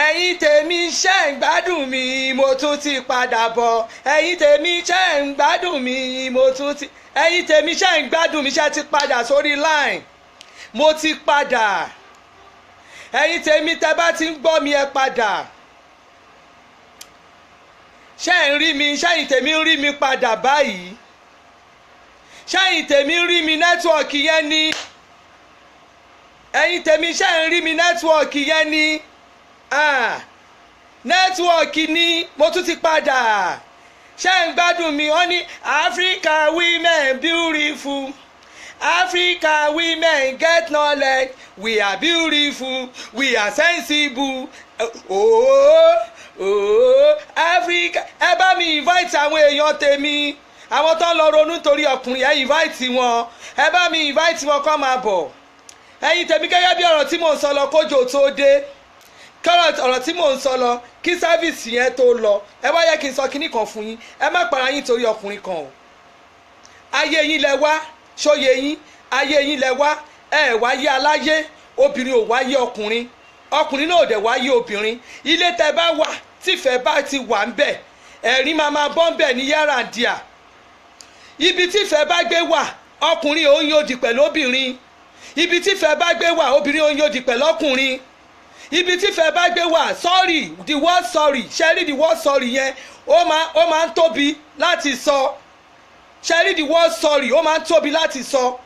ẹ̀yin tèmi ṣe ń gbádùn mi mo tún ti padà bọ̀ ẹ̀yin tèmi ṣe ń gbádùn mi mo tún ti ẹ̀yin tèmi ṣe ń gbádùn mi ṣe ti padà sórí line mo ti padà ẹ̀yin tèmi tẹ́ bá ti ń gbọ́ mi ẹ padà ṣé ń rí mi ṣẹ́yìn tèmi ń rí mi padà báyìí ṣẹ́yìn tèmi ń rí mi nẹ́tíwọ̀kì yẹn ni ẹ̀yin tèmi ṣe ń rí mi nẹ́tíwọ̀kì yẹn ni nẹ́tíwọ̀kì ni mo tún ti padà ṣé ń gbádùn mi wọ́n ní Africa women beautiful Africa women get knowledge we are beautiful we are sensible Africa ẹ bá mi invite àwọn èèyàn tèmi àwọn tó ń lọ ronú torí ọkùnrin ẹ invite wọn ẹ bá mi invite wọn kó máa bọ̀ ẹ̀yin tèmi gẹ́gẹ́ bí ọ̀rọ̀ tí mò ń sọ lọ kójò tó dé ọ̀rọ̀ tí mò ń sọ lọ kí sáfìsì yẹn tó lọ ẹ wá yẹ kí n sọ kinní kan fún yín ẹ má para yín torí ọkùnrin kan o ayé yín lẹ wá ṣóye yín ayé yín lẹ wá ẹ wáyé aláyé obìnrin ò wáyé ọkùnrin ọkùnrin náà ò dẹ̀ wáyé obìnrin ilé tẹ bá wà tífẹ̀ bá ti wà ń bẹ̀ ẹ̀rín máa bọ́ ń bẹ̀ ní yàrá díà ibi tífẹ̀ bá gbé wà ọkùnrin ò ń yòdì pẹ̀lú obìnrin ibi tífẹ̀ bá gbé wà obìnrin ò ń yòdì pẹ̀lú ọkùnrin ibi tífẹ̀ bá gbé wà sorry the word sorry ṣẹ́rí the word sorry yẹn ó máa ń tóbi láti sọ ṣẹ́rí the word sorry ó máa ń tóbi láti sọ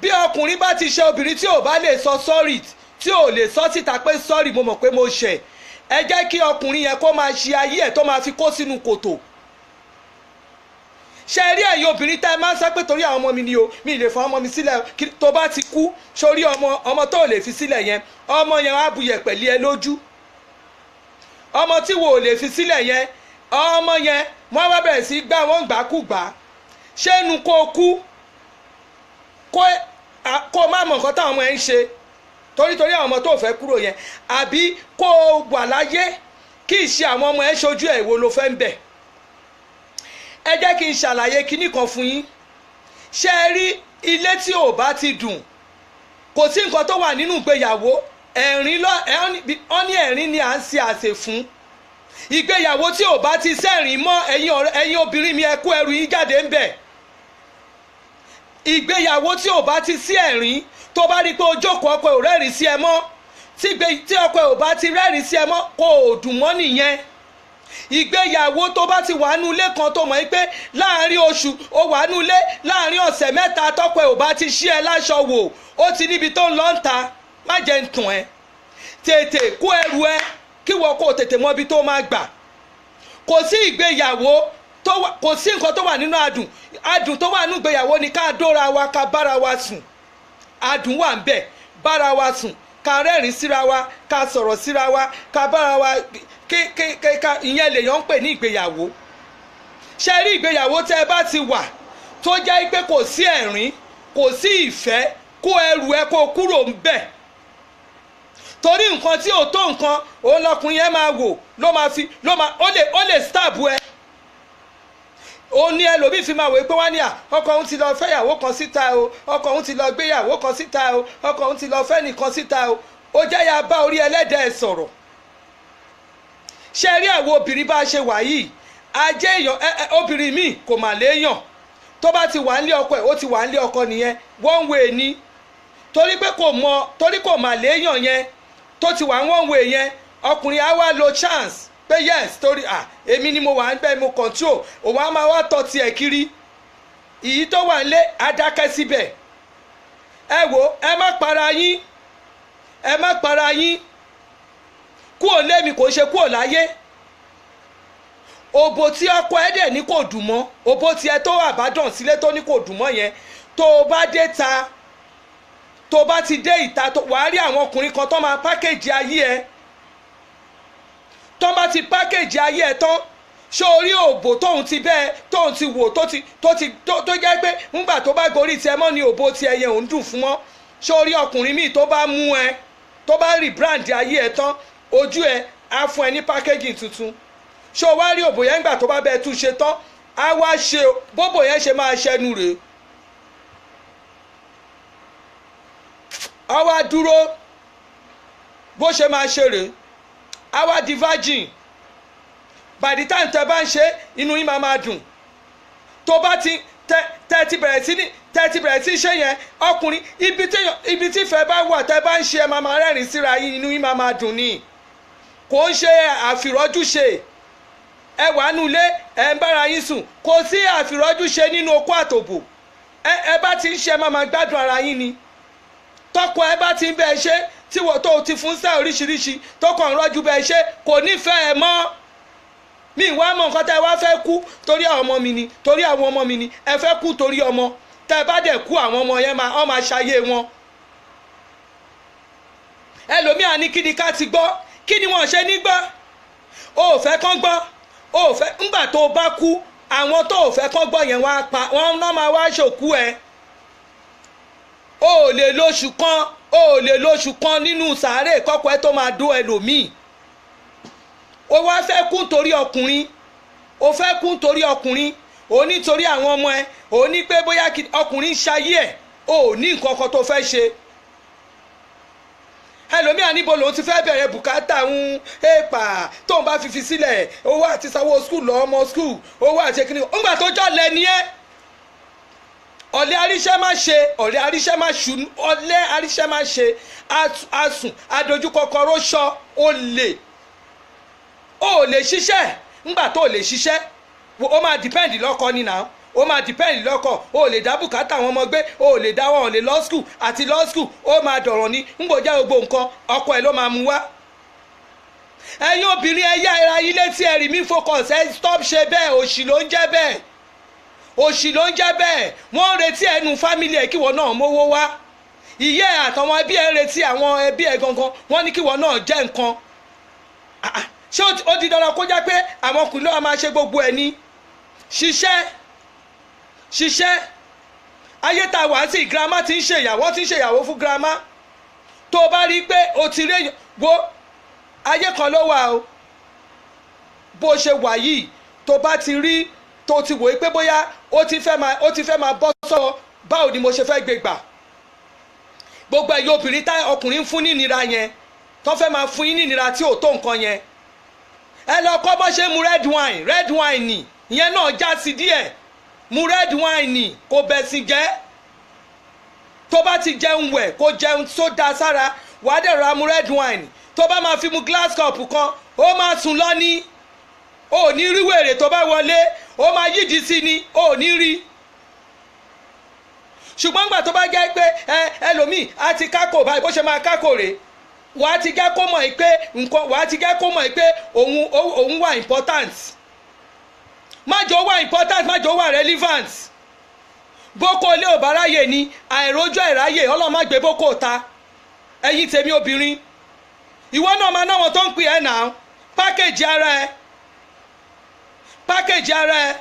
bí ọkùnrin bá ti ṣe obìnrin tí ò bá lè sọ sorry tí ò lè sọ síta pé sorry mo mọ̀ pé mo ṣẹ̀ ẹ jẹ́ kí ọkùnrin yẹn kó máa ṣe ayé ẹ̀ tó máa fi kó sínú kòtò ṣe rí ẹ̀yin obìnrin tá ẹ máa ń sọ pé torí àwọn ọmọ mi ni o mi lè fọ ọmọ mi sílẹ̀ tó bá ti kú sórí ọmọ tó lè fi sílẹ̀ yẹn ọmọ yẹn á buyẹ̀ pẹ̀lú ẹ lójú ọmọ tí wò lè fi sílẹ̀ yẹn ọmọ yẹn wọ́n wá bẹ̀rẹ̀ sí gbá wọ́n gbàkúgbà ṣé nu kó kú kó má mọ̀ nǹkan táwọn ọmọ ẹ̀ ń ṣe torí àwọn ọmọ tó fẹ́ kúrò yẹn àbí kó wà láyé kí ìṣe àwọn ọmọ ẹ̀ ṣojú ẹ̀ wo ló fẹ́ ń bẹ̀ ẹ jẹ́ kí n ṣàlàyé kinní kan fún yín ṣé ẹ rí ilé tí ò bá ti dùn kò sí nǹkan tó wà nínú ìgbéyàwó ẹ̀rín ni à ń ṣe àsè fún ìgbéyàwó tí ò bá ti sẹ́rìn mọ́ ẹ̀yin obìnrin mi ẹ kó ẹrù yín jáde ń bẹ̀ ìgbéyàwó tí ò bá ti sí ẹ̀rín tó bá rí pé ojókòó ọkọ ò rẹ́rìn sí ẹ mọ́ tí ọkọ ò bá ti rẹ́rìn sí ẹ mọ́ kò dùn mọ́ nìyẹn ìgbéyàwó tó bá ti wà nú ilé kan tó mọ̀ pé láàrin oṣù ó wà nú ilé láàrin ọ̀sẹ̀ mẹ́ta tọ́kọ ẹ̀ ò bá ti ṣí ẹ láṣọ wò ó ti níbi tó ń lọ ń ta má jẹ́ ń tàn ẹ́ tètè kó ẹrù ẹ kí wọ́n kó tètè mọ ibi tó máa gbà kò sí ìgbéyàwó kò sí nǹkan tó wà nínú adùn tó wà nínú ìgbéyàwó ni ká dóra wa ká bára wa sùn adùn wà ń bẹ̀ bára wa sùn ká rẹ́rìn síra wa ká sọ̀rọ̀ síra wa ká bára wa ìyẹn lèèyàn ń pè ní ìgbéyàwó ṣe rí ìgbéyàwó tẹ́ ẹ bá ti wà tó jẹ́ pé kò sí ẹ̀rín kò sí ìfẹ́ kó ẹrù ẹ kó kúrò ń bẹ̀ torí nǹkan tí ò tó nǹkan òun lọkùnrin yẹn máa wò ó lè stab ẹ ó ní ẹlòmíì fi máa wò pé wá ní ọkọ òun ti lọ fẹ́yàwó kan síta o ọkọ òun ti lọ gbéyàwó kan síta o ọkọ òun ti lọ fẹ́ nìkan síta o ó jẹ́ ya bá orí ẹlẹ́dẹ̀ ẹ̀ sọ̀rọ̀ ṣe rí àwọn obìnrin bá ṣe wà yìí ajé èèyàn obìnrin míì kò mà léèyàn tó bá ti wà nílé ọkọ ẹ̀ ó ti wà nílé ọkọ nìyẹn one way ni torí kò mà léèyàn yẹn tó ti wà one way yẹn ọkùnrin á wá lo chance pé yes torí èmi ni mo wà ń bẹ́ mo control òun á máa wá tọ́ tiẹ̀ kiri ìyí tó wà nílé á dákẹ́ síbẹ̀ ẹ wò ẹ má para yín kúò lémi kò ṣe kúò láyé òbò tí ọkọ ẹ dẹ̀ ní kò dùn mọ́ òbò tí ẹ tó àbádàn sílé tó ní kò dùn mọ́ yẹn tó o bá dé ta tó o bá ti dé ìta wàá rí àwọn ọkùnrin kan tó máa pákéjì ayé ẹ tó bá ti pákéjì ayé ẹ tán ṣé orí òbò tóun ti bẹ́ẹ̀ tóun ti wò tó jẹ́ pé ńgbà tó bá gorí tiẹ̀ mọ́ ni òbò tiẹ̀ yẹn ò ń dùn fún mọ́ ṣé orí ọkùnrin míì tó bá mú ẹ tó bá rebrand ayé ẹ tán ojú ẹ á fún ẹ ní pákéjì tuntun ṣé o wá rí òbò yẹn ńgbà tó bá bẹ́ẹ̀ tún ṣe tán á wá ṣe bóbò yẹn ṣe máa ṣẹnu rèé á wá dúró bó ṣe máa ṣe rèé á wá di virgin. By the time tẹ́ bá ń ṣe inú yín máa dùn. Tó bá ti tẹ́ ti bẹ̀rẹ̀ sí ṣe yẹn ọkùnrin ibi tí ìfẹ́ bá wà tẹ́ bá ń ṣe ẹ máa rẹ́rìn síra yín inú yín máa dùn ni. Kò ń ṣe àfìrọ́jú ṣe. Ẹ wà nulẹ̀ ẹ ń bára yín sùn kò sí àfìrọ́jú ṣe nínú okó àtòbò. Ẹ bá ti ń ṣe máa gbádùn ara yín ni. Tọkọ ẹ bá ti ń bẹ́ẹ̀ ṣe tí wọ́n tó ti fún sáà oríṣiríṣi tó kàn ń rọ́jú bẹ́ẹ̀ ṣe kò nífẹ̀ẹ́ ẹ mọ́. Mi ìwà mọ̀ nǹkan tẹ́ ẹ wá fẹ́ kú torí àwọn ọmọ mi ni torí àwọn ọmọ mi ni ẹ fẹ́ kú torí ọmọ tẹ́ ẹ bá dẹ̀ kú àwọn ọmọ yẹn máa ṣayé wọn. Ẹlòmíà ní kí ni ká ti gbọ́ kí ni wọ́n ṣe ní gbọ́ o ò fẹ́ kán gbọ́ o ò fẹ́ ńgbà tó o bá kú àwọn tó ò fẹ́ kán gbọ́ yẹn wọ́n náà máa wá ṣòkú ẹ. O ò lè lóṣù kan nínú sàárè kọ́kọ́ ẹ tó máa dó ẹlòmíì. O wá fẹ́ kú torí ọkùnrin o fẹ́ kú torí ọkùnrin o nítorí àwọn ọmọ ẹ o ní pé bóyá ọkùnrin ṣayé ẹ o ní nǹkan kan tó fẹ́ ṣe. Ẹlòmíà níbo lòun ti fẹ́ bẹ̀rẹ̀ bùkátà ń èèpà tóun bá fi sílẹ̀ owó àti sanwó skul lọ ọmọ skul owó àti kíni ńgbà tó jọ lẹ ní ẹ. Ọ̀lẹ aríṣẹ́ má ṣe ọ̀lẹ aríṣẹ́ má ṣù ọ̀lẹ aríṣẹ́ má ṣe asùn adójúkọkọrọ ṣọ olè. O lè ṣiṣẹ́ ńgbà tó lè ṣiṣẹ́ o máa depend lọ́kọ ni náà o máa depend lọ́kọ o lè dá bùkátà àwọn ọmọ gbé o lè dá wọn lè lọ skul àti lọ skul o máa dọ̀rọ̀ ni ńgbòjá gbogbo nǹkan ọkọ ẹ̀ ló máa mú wá. Ẹ̀yin obìnrin ẹ yá ara yín létí ẹ rí mi focus ẹ stop ṣe bẹ́ẹ̀ òṣì ló ń jẹ́ bẹ́ẹ̀ òṣì ló ń jẹ́ bẹ́ẹ̀ wọ́n ń retí ẹnu fámìlì ẹ̀ kí wọ́n náà mówó wá ìyá ẹ̀ àtàwọn ẹbí ẹ̀ ń retí àwọn ẹbí ẹ̀ gangan wọ́n ní kí wọ́n náà jẹ́ nǹkan. Ṣé ó di dandan kó jẹ́ pé àwọn ọkùnrin ló máa ṣe gbogbo ẹ̀ ni? Ṣiṣẹ́ ayé tá a wà sí girama ti ń ṣèyàwó fún girama tó o bá rí i pé o ti rí wo ayé kan ló wà o bó ṣe wà yìí tó bá ti rí tó ti wòye pé bóyá ó ti fẹ́ máa bọ́ sọ báwo ni mo ṣe fẹ́ gbé gbà gbogbo ẹ̀yin obìnrin tá ọkùnrin fún ní ìnira yẹn tó fẹ́ máa fún yín ní ìnira tí ò tó nǹkan yẹn ẹ lọ kọ́ bọ́ ṣe mu red wine ni ìyẹn náà já sí díẹ̀ mu red wine ni kò bẹ̀sìn jẹ́ tó bá ti jẹun wẹ̀ kó jẹun tó da sára wàá dẹ̀ ra mu red wine tó bá máa fi mu glass cup kan ó máa sùn lọ ní ò ní rí wèrè tó bá wọlé ó máa yídìí sí ni ò ní rí ṣùgbọ́n gbà tó bá jẹ́ pé ẹlòmíì á ti kákò báyìí bó ṣe máa kákò rèé wàá ti jẹ́ kó mọ̀ pé òun wà important májò wà important májò wà relevant boko ilé ò bá ráyè ni àìrójú àìráyè ọlọ́mọ gbé boko ta ẹ̀yin tèmi obìnrin ìwọ náà máa náwọn tó ń pè ẹ́ náà pákéjì ara ẹ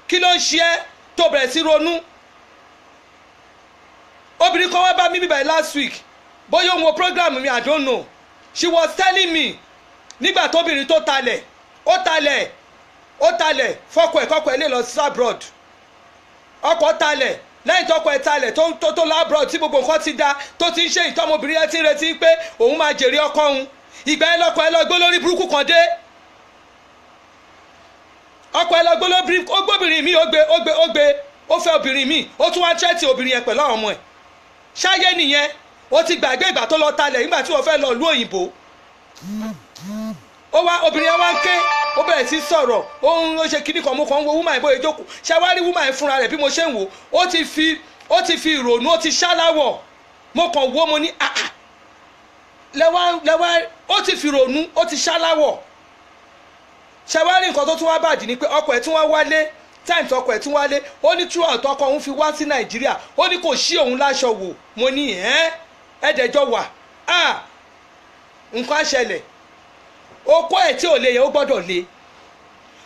kí ló ń ṣe ẹ́ tó bẹ̀rẹ̀ sí ronú obìnrin kan wá bá mi bíbẹ̀ last week bóyá òun wo program mi I don't know she was telling me nígbà tóbìnrin tó talẹ̀ fọ́kọ ẹ̀ lè lọ sí abroad ọkọ talẹ̀ lẹ́yìn tọ́kọ ẹ̀ talẹ̀ tó lọ abroad tí gbogbo nǹkan ti da tó ti ń ṣe ìtọ́mọbìnrin ẹ̀ ti ń retí pé òun máa jèrè ọkọ òun ìgbà ẹ̀ lọ́kọ ẹ̀ lọ gbé lórí burúkú kan dé ọkọ ẹ̀ lọ gbé lórí ó gbóbìnrin mi ó fẹ́ obìnrin mi ó tún wá tẹ́tì obìnrin yẹn pẹ̀lú àwọn ọmọ ẹ̀ ṣáyé nìyẹn ó ti gbàgbé ìgbà tó lọ talẹ̀ nígbà tí wọ́n fẹ́ lọ ìlú òyìnbó obìnrin yẹn wá ń ké ó bẹ̀rẹ̀ sí sọ̀rọ̀ ó ṣe kíní kan mo kàn ń wo wúmà ìbò ìjókòó ṣàwárí wúmà yẹn fúnra rẹ̀ bí mo ṣe ń wò ó ti fi ìrònú ó ti ṣáláwọ̀ mo kàn wò mo ní lẹ́wà ó ti fi ìrònú ó ti ṣáláwọ̀ ṣàwárí nǹkan tó tún wá bàjẹ́ ni pé ọkọ ẹ̀ tún wá wálé time tọkọ ẹ̀ tún wálé ó ní throughout ọkọ òun fi wá sí Nàìjíríà ó ní kò sí òun láṣọ wò mo ní ẹ̀ẹ́dẹ̀jọ wà nǹkan ṣẹlẹ̀ okó ẹ̀ tí ò lè yẹ ó gbọ́dọ̀ lé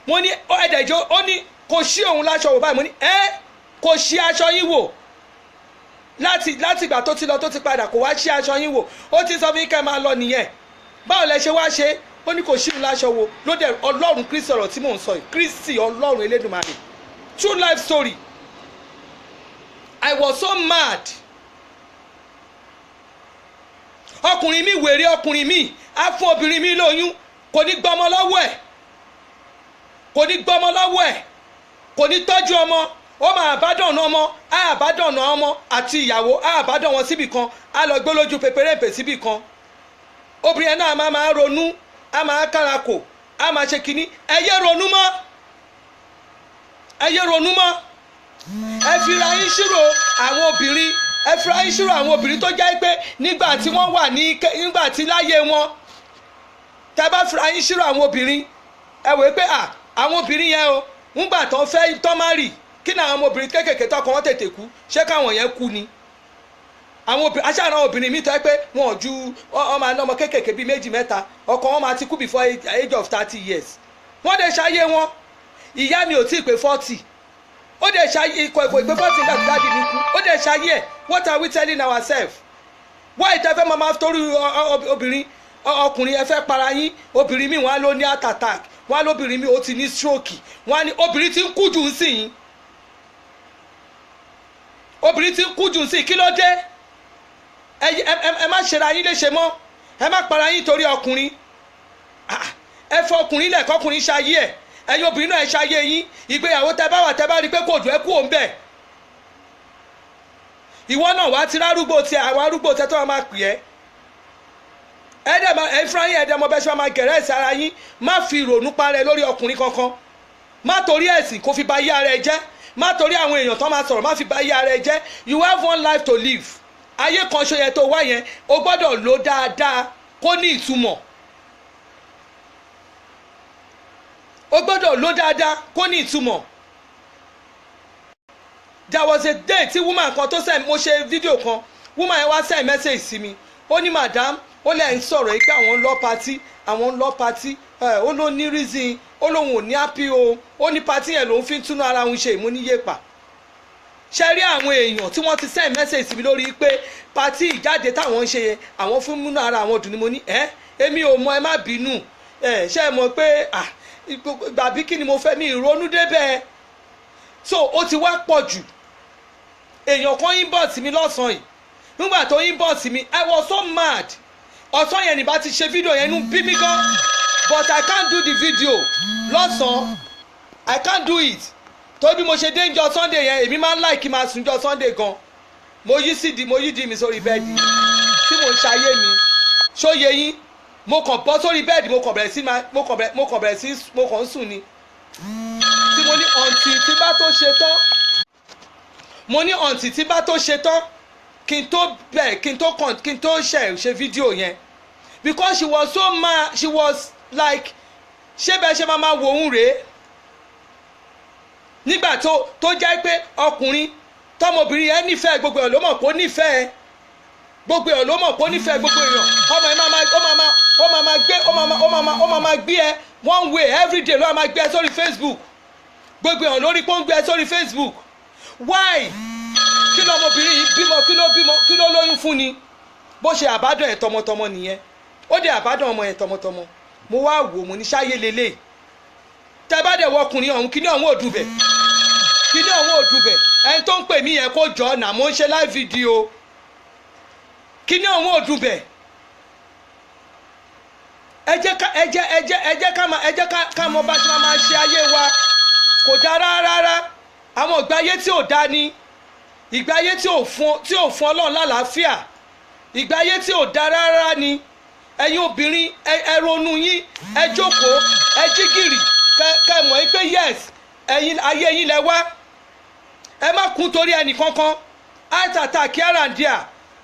mo ní ẹ̀ẹ́dẹ̀jọ ó ní kò sí òun láṣọ wò báyìí mo ní kò sí aṣọ yín wò láti ìgbà tó ti lọ tó ti padà kò wá sí aṣọ yín wò ó ti sọ fún kẹ́ máa lọ nìyẹn báwo lẹ ṣe wá ṣe ó ní kò sí òun láṣọ wò ló dẹ̀ Ọlọ́run Kristi ọ̀rọ̀ tí mò ń sọ yìí Kristi Ọlọ́run Elédùmarè true life story I was so mad ọkùnrin mi wèrè ọkùnrin mi á fún obìnrin mi lóyún kò ní gbọ́mọ lọ́wọ́ ẹ̀ kò ní gbọ́mọ lọ́wọ́ ẹ̀ kò ní tọ́jú ọmọ ó máa àbádọ́nà ọmọ á àbádọ́nà ọmọ àti ìyàwó á àbádọ́ wọn síbì kan á lọ gbé lójú pépérépè síbì kan obìnrin yẹn náà máa ronú á máa kárakò á máa ṣe kínní ẹ yé ronú mọ́ ẹ yé ronú mọ́ ẹ fira yín ṣírò àwọn obìnrin ẹ fira yín ṣírò àwọn obìnrin tó jẹ́ pé nígbà tí wọ́n wà nígbà tí láyé wọn tẹ́ bá fira yín ṣírò àwọn obìnrin ẹ wò pé àwọn obìnrin yẹn o nígbà tó fẹ́ tó má rì kí ni àwọn ọmọbìnrin kéékèèké tọkọ wọn tètè kú ṣé káwọn yẹn kú ni àwọn obìnrin aṣáájú obìnrin mi tọ́ pé wọn ò ju ọmọ àná ọmọ kéékèèké bíi méjì mẹ́ta ọkọ wọn máa ti kú before age of 30 years wọ́n dẹ̀ ṣayé wọn ìyá mi ò tí ì pé 40 ó dẹ̀ ṣayé ikọ̀ ìpè 40 nígbà tí dáàdi mi kú ó dẹ̀ ṣayé ẹ̀ what are we telling ourselves why ìtẹ́fẹ́ máa torí obìnrin ọkùnrin ẹ fẹ́ para yín obìnrin mi wọ́n á ló ní heart attack wọ́n á lóbìnrin mi ó ti ní stroke wọ́n á ní obìnrin ti ń kú jù ń sìn yín obìnrin ti ń kú jù ń sìn kí ló dé ẹ má ṣera yín léṣe mọ́ ẹ má para yín torí ọkùnrin ẹ fọ ọkùnrin lẹ̀ kọkùnrin ṣayé ẹ̀ ẹ̀yin obìnrin náà ẹ ṣayé yín ìgbéyàwó tẹ bá wà tẹ bá rí i pé kò dùn ẹ kú òun bẹ̀ ìwọ náà wá ti rárúgbó tí àwọn arúgbó tẹ tó máa pè ẹ́ ẹ fúnra yín ẹ̀dẹ̀ ọmọbẹ̀ ṣe máa gẹ̀rẹ́ ẹ̀sì ara yín má fi ìrònú parẹ́ lórí ọkùnrin kankan má torí ẹ̀sìn kó fi ba ayé ara ẹ jẹ́ má torí àwọn èèyàn tó máa sọ̀rọ̀ má fi ba ayé ara ẹ jẹ́ you have one life to live ayé kan ṣo yẹ tó wá yẹn o gbọ́dọ̀ lò dáadáa kó ní ìtumọ̀ o gbọ́dọ̀ lò dáadáa kó ní ìtumọ̀ there was a day tí woman kan tó send mo ṣe fídíò kan woman yẹn wá send message sí mi ó ní madam ó lẹ́yìn sọ̀rọ̀ yìí pé àwọn ń lọ patí àwọn ń lọ patí ó ló ní reason ó lóun ò ní happy o ó ní patí yẹn lòun fi ń túnú ara òun ṣe ìmúníyèpà ṣe rí àwọn èèyàn tí wọ́n ti send message sí mi lórí pé patí ìjáde táwọn ń ṣe yẹn àwọn fún múnú ara àwọn dùn ni mo ní èmi ò mọ ẹ má bínú ṣe é mọ̀ pé gbàbí kí ni mo fẹ́ mi ìrònú débẹ̀ so ó ti wá pọ̀ jù èèyàn kan inbox mi lọ́sàn-án yìí nígbà tó inbox mi I was so mad ọ̀sán yẹn ní bá ti ṣe fídíò yẹn inú bí mi gan but I can't do the video lọ́sàn-án I can't do it tó bí mo ṣe dé njọ́ Sunday yẹn èmi máa ń like máa sùn njọ́ Sunday gan mo yí di mi sórí bẹ́ẹ̀dì tí mo ń ṣayé mi ṣóye yín mo kàn bọ́ sórí bẹ́ẹ̀dì mo kàn ń sùn ni tí mo ní ọ̀ǹtì tí bá tó ṣe tán mo ní ọ̀ǹtì tí bá tó ṣe tán kí n tó ṣe fídíò yẹn because she was so mad she was like ṣé bẹ́ẹ̀ ṣe máa wò ó rèé nígbà tó jẹ́ pé ọkùnrin tọmọbìnrin yẹn nífẹ̀ẹ́ gbogbo èèyàn ló mọ̀ pé ó nífẹ̀ẹ́ gbogbo èèyàn ló mọ̀ pé ó nífẹ̀ẹ́ gbogbo èèyàn ọmọ ẹ ó máa gbé ẹ one way everyday ló máa gbé ẹ sórí Facebook gbogbo èèyàn lórí pé ó ń gbé ẹ sórí Facebook why kí ló ọmọbìnrin yìí bímọ kí ló lóyún fún ni bó ṣe àbádọ́ ẹ̀ tọmọtọmọ nìyẹn ó dé àbádọ́ ọmọ ẹ̀ tọmọtọmọ mo wá wò mo ní ṣáyé lélẹ̀ tẹ́ bá dẹ̀ wọ ọkùnrin ọ̀hún kí ní ọ̀hún òdùbẹ̀ ẹni tó ń pè mí yẹn kó jọ ọ̀nà mo ń ṣe live video kí ní ọ̀hún òdùbẹ̀ ẹ jẹ́ ká mọ bá ṣe máa ṣe ayé wa kò dáa rárá àwọn ìgbé ayé tí ò dáa ni ìgbé ayé tí ò fún Ọlọ́run lálàáfíà ìgbé ayé tí ò dáa rárá ni ẹ̀yin obìnrin ẹ ronú yín ẹ jókòó ẹ jí gìrì kẹ mọ̀ pé yes ẹ̀yin ayé yín lẹ wá ẹ má kún torí ẹnì kankan heart attack kíáràndíà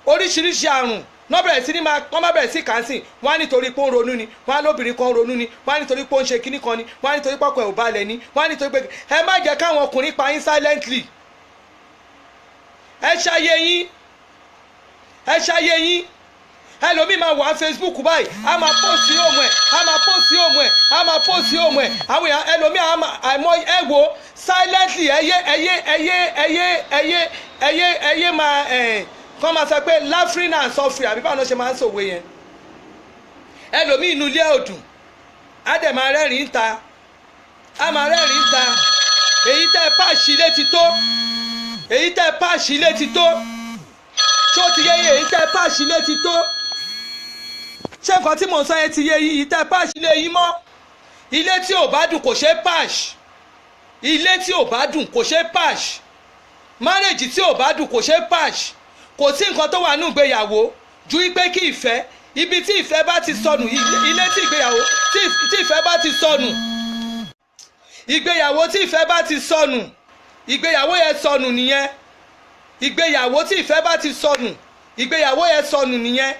oríṣiríṣi àrùn wọ́n má bẹ̀rẹ̀ sí kàńsìn wọ́n á nítorí pé ó ń ronú ni wọ́n á lóbìnrin kan ń ronú ni wọ́n á nítorí pé ó ń ṣe kinní kan ni wọ́n á nítorí pé ọkọ ẹ̀ ò balẹ̀ ni wọ́n á nítorí pé ẹ má jẹ́ káwọn ọkùnrin pa yín silently ẹ ṣayé yín ẹlòmíì máa wà á Facebook báyìí a máa post sí òmù ẹ̀ àwọn èèyàn ẹlòmíì àmọ́ ẹ wo silently ẹyẹ máa kọ́ máa sọ pé laughing and suffering àbí báwọn ṣe máa ń sòwe yẹn ẹlòmíì inú ilé ọdún á dẹ̀ máa rẹ́rìn-ín ta èyí tẹ́ páàṣì ilé ti tó ṣó ti yẹ èyí tẹ́ páàṣì ilé ti tó. ṣé nǹkan tí mò ń sọ yẹn ti yé yìí tẹ́ páàṣì ilé yìí mọ́ ilé tí ò bá dùn kò ṣeé páàṣì ilé tí ò bá dùn kò ṣeé páàṣì márèjì tí ò bá dùn kò ṣeé páàṣì kò sí nǹkan tó wà nínú ìgbéyàwó ju pé kí ìfẹ́ ibi tí ìfẹ́ bá ti sọnù ilé tí ìgbéyàwó tí ìfẹ́ bá ti sọnù ìgbéyàwó tí ìfẹ́ bá ti sọnù ìgbéyàwó yẹn sọnù nìyẹn ìgbéyàwó tí ìfẹ́ bá ti sọnù ìgbéyàwó yẹn sọnù nìyẹn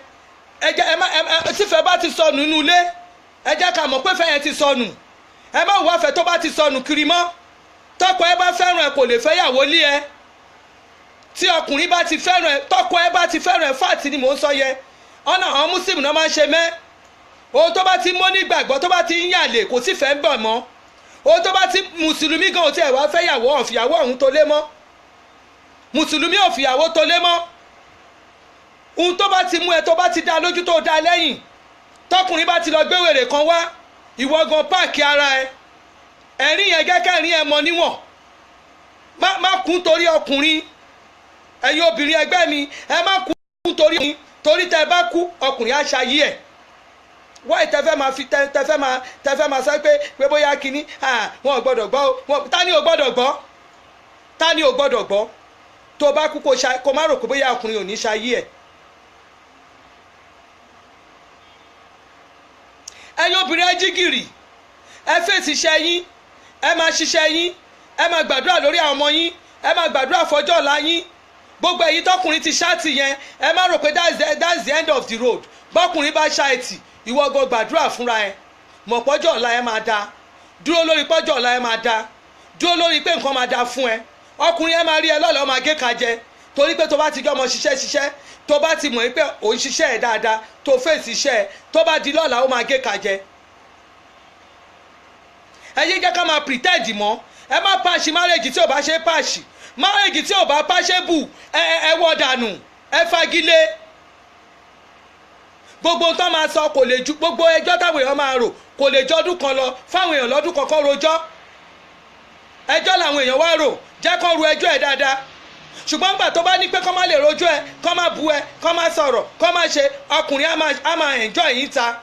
tí ìfẹ́ bá ti sọnù nínú ilé ẹ jẹ́ ká mọ̀ pé ìfẹ́ yẹn ti sọnù ẹ má wá fẹ́ tó bá ti sọnù kiri mọ́ tọkọ ẹ bá fẹ́ràn ẹ kò lè fẹ́ yàwó lé ẹ tí ọkùnrin bá ti fẹ́ràn ẹ tọkọ ẹ bá ti fẹ́ràn ẹ fáàtì ni mò ń sọ yẹ ọ̀nà àwọn mùsùlùmí náà máa ń ṣe mẹ́ ohun tó bá ti mọ́ nígbàgbọ́ tó bá ti ń yàlè kò sí fẹ́ ń bọ̀ mọ́ ohun tó bá ti mùsùlùmí gan ò tí ẹ̀ wá fẹ́ yàwó ọ̀fìyàwó ọ̀hún tó lé mọ́ mùsùlùmí ọ̀fìyàwó tó lé mọ́ ohun tó bá ti mú ẹ tó bá ti dá lójú tó dá lẹ́yìn tọkùnrin bá ti lọ gbé wèrè kan wá ìwọ gan páàkì ara ẹ ẹ̀rín yẹn gẹ́gẹ́rin ẹ mọ níwọ̀n má kún torí ọkùnrin ẹ̀yin obìnrin ẹgbẹ́ mi ẹ má kún torí ọkùnrin torí tẹ bá kú ọkùnrin á ṣayé ẹ̀ wọ́n ìtẹ́fẹ́ máa fi tẹ́fẹ́ máa sọ pé bóyá kínní wọn ò gbọ́dọ̀ gbọ́ ta ni ò gbọ́dọ̀ gbọ́ ta ni ò gbọ́dọ̀ gbọ́ tó bá kú kó má rò pé bóyá ọkùnrin ò ní ṣayé ẹ̀. ẹ̀yin obìnrin ẹ jí gìrì ẹ fèsì iṣẹ́ yín ẹ máa ṣiṣẹ́ yín ẹ máa gbàdúrà lórí àwọn ọmọ yín ẹ máa gbàdúrà fọjọ́ ọ̀la yín gbogbo èyí tọkùnrin ti ṣáàtì yẹn ẹ má rò pé that's the end of the road bọ́kùnrin bá ṣáàtì ìwọ gan gbàdúrà fúnra ẹ mọ̀ pọ́jọ́ ọ̀la ẹ máa da dúró lórí pọ́jọ́ ọ̀la ẹ máa da dúró lórí pé nǹkan máa da fún ẹ ọkùnrin ẹ máa rí ẹ lọ́lọ́ máa gé ka jẹ torí pé tó bá ti jẹ́ ọmọ ṣiṣẹ́ tó bá ti mọ̀ pé òun ṣiṣẹ́ ẹ dáadáa tó fèsì iṣẹ́ ẹ tó bá di lọ́la ó máa gé ka jẹ ẹ yé jẹ́ ká máa pretend mọ́ ẹ má pàṣẹ márèjì tí ò bá ṣe pàṣẹ márèjì tí ò bá pàṣẹ bù ẹ wọ́ dànù ẹ fagilé gbogbo tó máa sọ kò lè ju gbogbo ẹjọ́ táwọn èèyàn máa rò kò lè jọ ọdún kan lọ fáwọn èèyàn lọ́dún kankan rojọ́ ẹjọ́ làwọn èèyàn wá rò jẹ́ kó ru ẹjọ́ ẹ̀ dáadáa ṣùgbọ́n gbà tó bá ní pé kó má lè rojọ́ ẹ kó má bu ẹ kó má sọ̀rọ̀ kó má ṣe ọkùnrin á máa enjoy yín ta